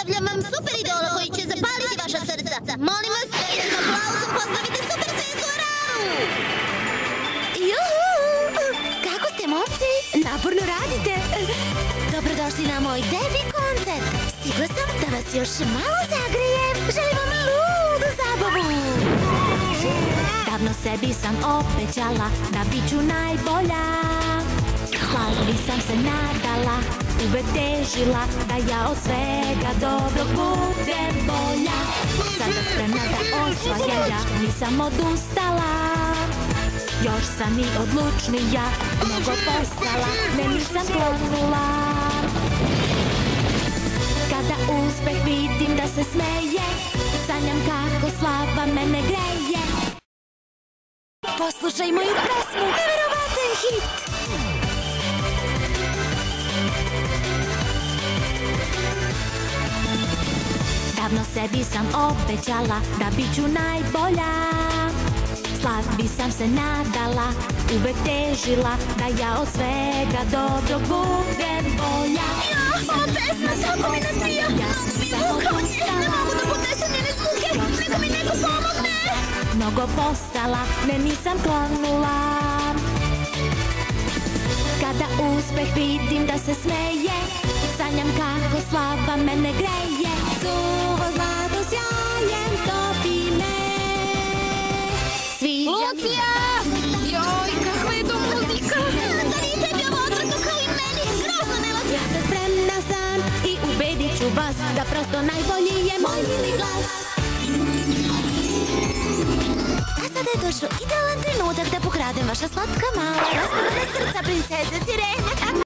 Predstavljam vam super idola koji će zapaliti vaša srca. Molim vas, velikim aplauzom pozdravite super zvezdu Araru! Juhu! Kako ste, momci? Naporno radite. Dobrodošli na moj debi koncert. Stigla sam da vas još malo zagrijem. Želim vam ludu zabavu. Davno sebi sam obećala da bit ću najbolja. Slavi sam se nadala, uvek težila da ja od svega dobrog budem bolja. Sada spremna da osvajam, ja nisam odustala. Još sam i odlučnija, mnogo postala, ne nisam klonula. Kada uspeh vidim da se smeje, sanjam kako slava mene greje. Poslušaj moju pesmu, neverovatan hit! Davno sebi sam obećala da bit ću najbolja. Slavi sam se nadala, uvek težila da ja od svega dobrog budem bolja. Ova pesma tako mi nadbija, mnogo mi je muka od nje, ne mogu da podnesem njene zvuke, neka mi neko pomogne! Mnogo postala, ne nisam klonula. Kada uspeh vidim da se smeje, sanjam kako slava mene greje. Suvo zlato sjajem topi me. Lucija! Joj, kakva je to muzika! Da nije tebi ovo odvratno kao i meni, grozno ne lazi! Ja se spremna sam i ubedit ću vas da prosto najbolji je moj mili glas. A sada je došao idealan trenutak da pokradem vaša slatka mala rasprodana srca princeze Sirene.